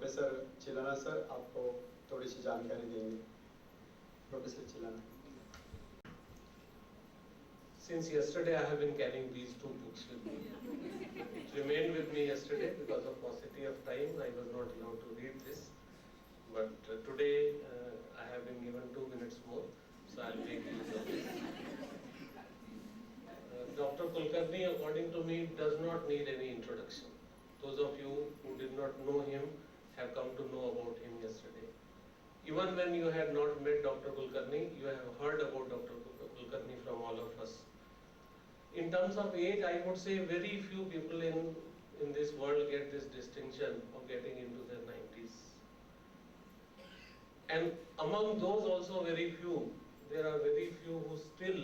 Professor चिलाना sir आपको थोड़ी सी जानकारी देंगे। Professor चिलाना। Since yesterday I have been carrying these two books with me. It remained with me yesterday because of paucity of time. I was not allowed to read this. But today I have been given 2 minutes more, so I will take use of this. Dr. Kulkarni, according to me, does not need any introduction. Those of you who did not know him have come to know about him yesterday. Even when you had not met Dr. Kulkarni, you have heard about Dr. Kulkarni from all of us. In terms of age, I would say very few people in this world get this distinction of getting into their 90s. And among those also there are very few who still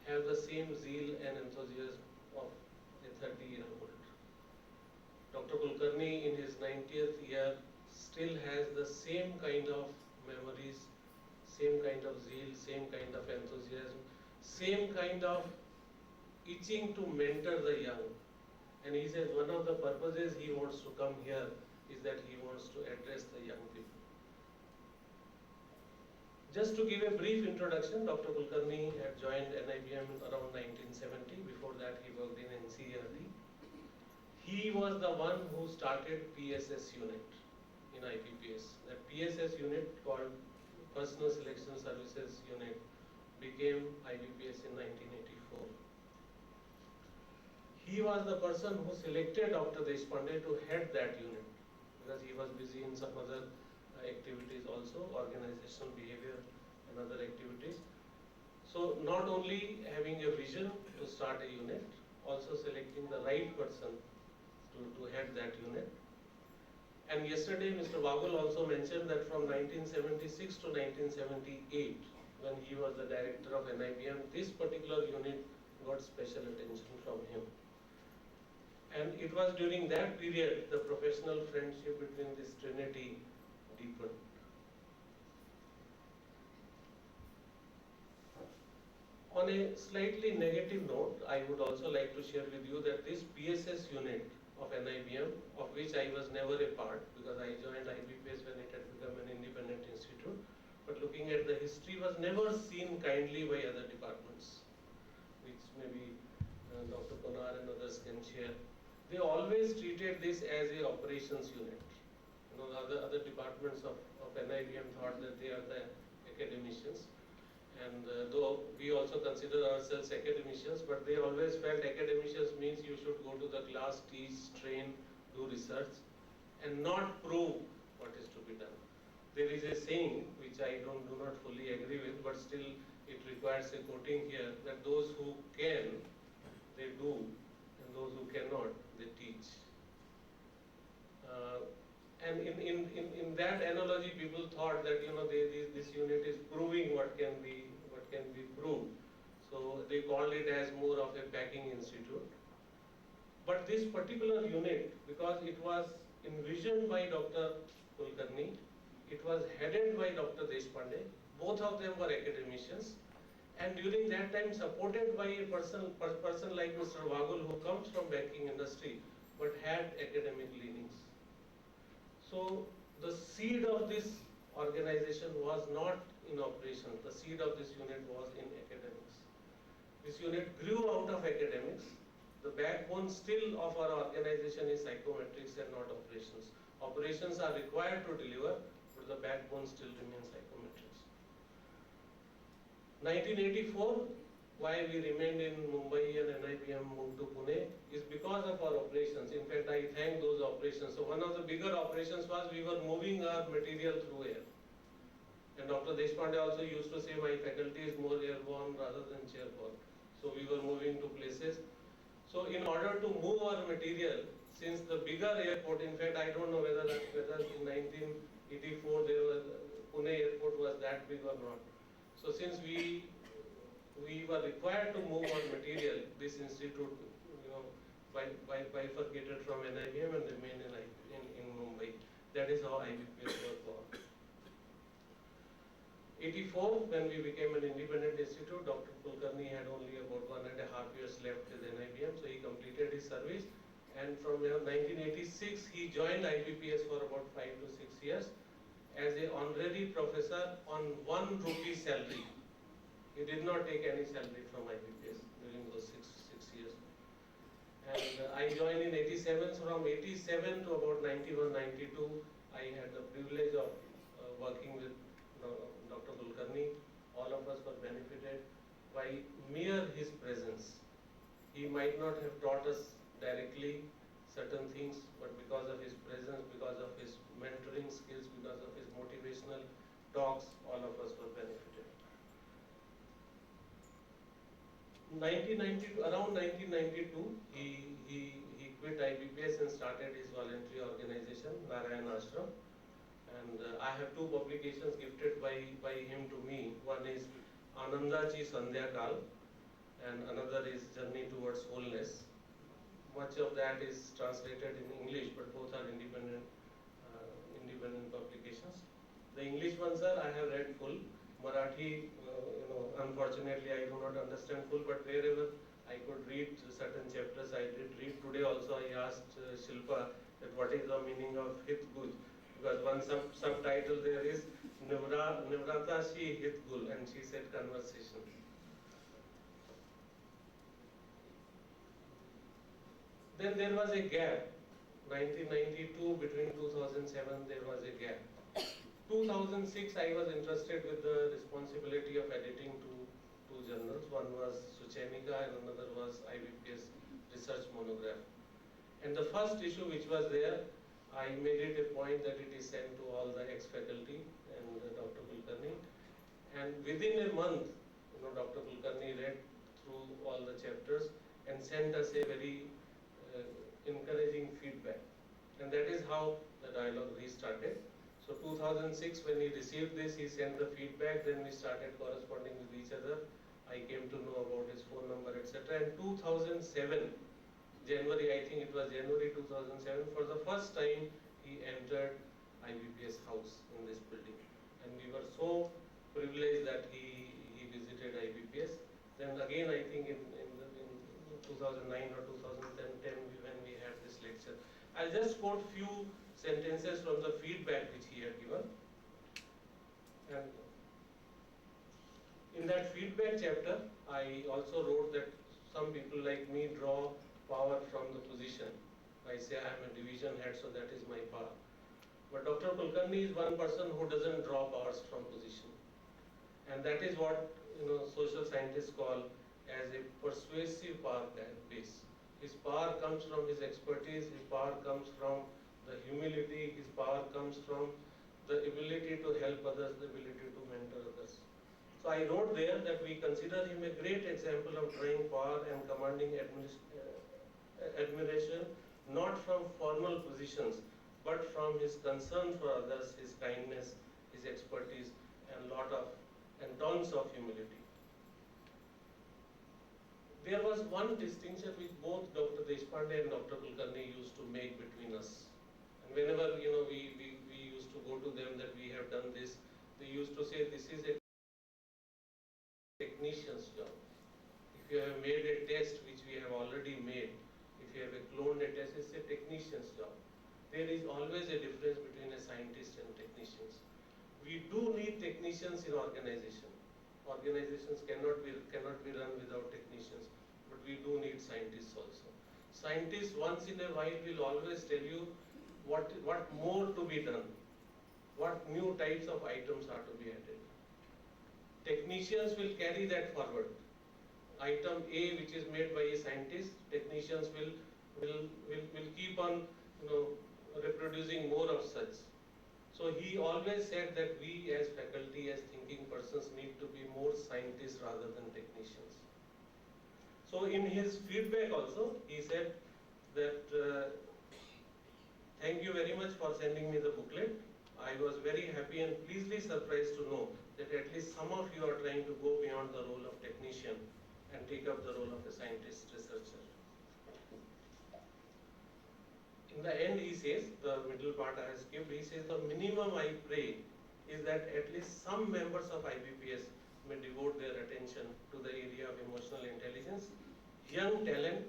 have the same zeal and enthusiasm of a 30-year-old. Dr. Kulkarni in his 90th year still has the same kind of memories, same kind of zeal, same kind of enthusiasm, same kind of itching to mentor the young. And he says one of the purposes he wants to come here is that he wants to address the young people. Just to give a brief introduction, Dr. Kulkarni had joined NIBM around 1970. Before that he worked in NCERT. He was the one who started PSS unit in IBPS. That PSS unit, called Personal Selection Services Unit, became IBPS in 1984. He was the person who selected Dr. Deshpande to head that unit because he was busy in some other activities also, organizational behavior and other activities. So not only having a vision to start a unit, also selecting the right person to head that unit. And yesterday Mr. Wagul also mentioned that from 1976 to 1978, when he was the director of NIBM, this particular unit got special attention from him. And it was during that period the professional friendship between this trinity deepened. On a slightly negative note, I would also like to share with you that this PSS unit of NIBM, of which I was never a part because I joined IBPS when it had become an independent institute, but looking at the history, was never seen kindly by other departments, which maybe Dr. Konar and others can share. They always treated this as a operations unit. You know, the other departments of NIBM thought that they are the academicians. And though we also consider ourselves academicians, but they always felt academicians means you should go to the class, teach, train, do research, and not prove what is to be done. There is a saying which I do not fully agree with, but still it requires a quoting here, that those who can, they do, and those who cannot, they teach. And in that analogy, people thought that this unit is proving what can be proved. So they called it as more of a packing institute. But this particular unit, because it was envisioned by Dr. Kulkarni, it was headed by Dr. Deshpande. Both of them were academicians, and during that time supported by a person like Mr. Wagul, who comes from banking industry but had academic leanings. So the seed of this organization was not in operation. The seed of this unit was in academics. This unit grew out of academics. The backbone still of our organization is psychometrics and not operations. Operations are required to deliver, but the backbone still remains psychometrics. 1984, why we remained in Mumbai and NIBM moved to Pune is because of our operations. In fact, I thank those operations. So one of the bigger operations was we were moving our material through air. And Dr. Deshpande also used to say my faculty is more airborne rather than chairborne. So we were moving to places. So in order to move our material, since the bigger airport, in fact I don't know whether in 1984 Pune airport was that big or not. So since we were required to move our material, this institute bifurcated from NIBM and remained in Mumbai. That is how IBPS was born. 84, when we became an independent institute, Dr. Kulkarni had only about 1.5 years left with NIBM, so he completed his service. And from 1986, he joined IBPS for about 5 to 6 as an honorary professor on 1 rupee salary. He did not take any salary from IBPS during those six years. And I joined in 87. So from 87 to about 91, 92, I had the privilege of working with Dr. Kulkarni. All of us were benefited by mere his presence. He might not have taught us directly certain things, but because of his presence, because of his mentoring skills, because of his motivational talks, all of us were benefited. 1992, around 1992, he quit IBPS and started his voluntary organization, Narayan Ashram. And I have 2 publications gifted by him to me. One is Anandachi Sandhya Kal, and another is Journey Towards Wholeness. Much of that is translated in English, but both are independent publications. The English ones, sir, I have read full. Marathi, unfortunately, I do not understand full, but wherever I could read certain chapters, I did read. Today also I asked Shilpa that what is the meaning of Hit Gul, because one subtitle there is Nivratashi Hit Gul, and she said conversation. Then there was a gap. 1992, between 2007, there was a gap. 2006, I was interested with the responsibility of editing two journals. One was Suchemika and another was IBPS Research Monograph. And the first issue which was there, I made it a point that it is sent to all the ex-faculty and Dr. Kulkarni. And within a month, Dr. Kulkarni read through all the chapters and sent us a very encouraging feedback. And that is how the dialogue restarted. So 2006, when he received this, he sent the feedback, then we started corresponding with each other. I came to know about his phone number, etc. And 2007, January, I think it was January 2007, for the first time, he entered IBPS house in this building. And we were so privileged that he visited IBPS. Then again, I think in 2009 or 2010, when we had this lecture. I'll just quote few sentences from the feedback which he had given. And in that feedback chapter, I also wrote that some people like me draw power from the position. I say I am a division head, so that is my power. But Dr. Kulkarni is one person who doesn't draw powers from position. And that is what social scientists call as a persuasive power base. His power comes from his expertise, his power comes from the humility, his power comes from the ability to help others, the ability to mentor others. So I wrote there that we consider him a great example of drawing power and commanding admiration, not from formal positions, but from his concern for others, his kindness, his expertise, and tons of humility. There was one distinction which both Dr. Deshpande and Dr. Kulkarni used to make between us. And whenever we used to go to them that we have done this, they used to say this is a technician's job. If you have made a test which we have already made, if you have cloned a test, it's a technician's job. There is always a difference between a scientist and technicians. We do need technicians in organization. Organizations cannot be run without technicians, but we do need scientists also. Scientists once in a while will always tell you what more to be done, what new types of items are to be added. Technicians will carry that forward. Item A which is made by a scientist, technicians will keep on reproducing more of such. So he always said that we as faculty, as thinking persons, need to be more scientists rather than technicians. So in his feedback also, he said that thank you very much for sending me the booklet. I was very happy and pleasantly surprised to know that at least some of you are trying to go beyond the role of technician and take up the role of a scientist researcher. In the end, he says, the middle part I have skipped, he says the minimum I pray is that at least some members of IBPS may devote their attention to the area of emotional intelligence. Young talent,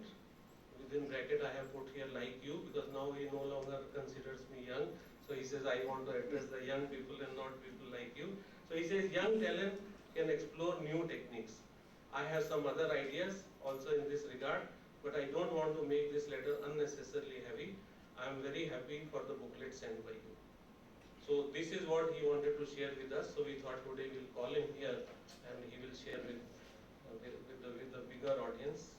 within bracket I have put here like you, because now he no longer considers me young. So he says, I want to address the young people and not people like you. So he says, young talent can explore new techniques. I have some other ideas also in this regard, but I don't want to make this letter unnecessarily heavy. I am very happy for the booklet sent by you. So this is what he wanted to share with us. So we thought today we'll call him here and he will share with the bigger audience.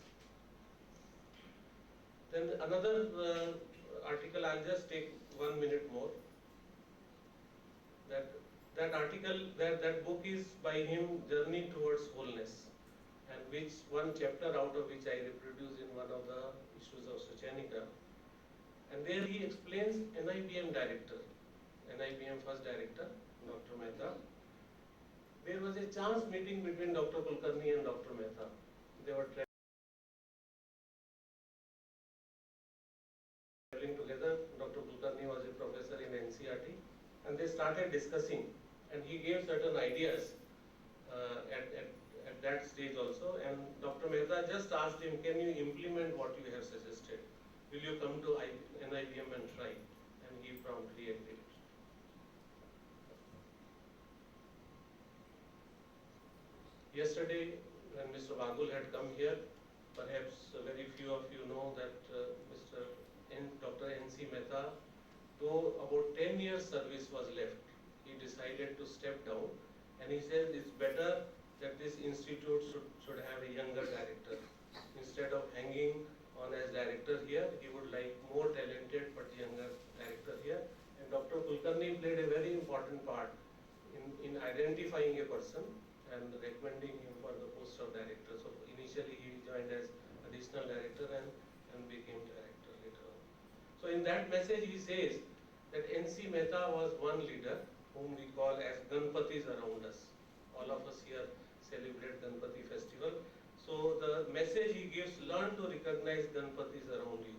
Then another article, I'll just take 1 minute more. That article, that book is by him, Journey Towards Wholeness, and which one chapter out of which I reproduce in one of the issues of Suchanika. And there he explains NIBM director, NIBM first director, Dr. Mehta. There was a chance meeting between Dr. Kulkarni and Dr. Mehta. They were traveling together. Dr. Kulkarni was a professor in NCERT, and they started discussing, and he gave certain ideas at that stage also, and Dr. Mehta just asked him, can you implement what you have suggested? Will you come to NIBM and try? And he promptly agreed. Yesterday, when Mr. Bagul had come here, perhaps very few of you know that Dr. N.C. Mehta, though about 10 years service was left, he decided to step down, and he said it's better that this institute should have a younger director. Instead of hanging on as director here, he would like more talented but younger director here. And Dr. Kulkarni played a very important part in identifying a person and recommending him for the post of director. So initially he joined as additional director and became director later on. So in that message he says that N.C. Mehta was one leader whom we call as Ganpatis around us. All of us here celebrate Ganpati festival. So the message he gives, learn to recognize Ganpatis around you,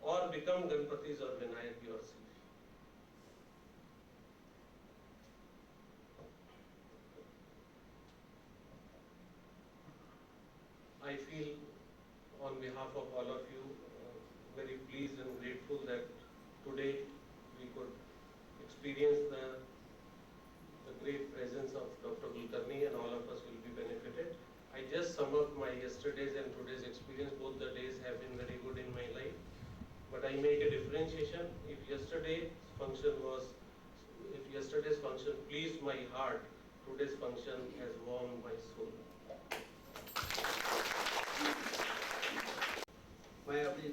or become Ganpatis or Vinayak yourself. I feel on behalf of all of you very pleased and grateful that today we could experience the great presence of Dr. Kulkarni, and all of us will be benefited. I just sum up my yesterday's and today's experience. Both the days have been very good in my life, but I make a differentiation. If yesterday's function pleased my heart, today's function has warmed my soul. मैं अभी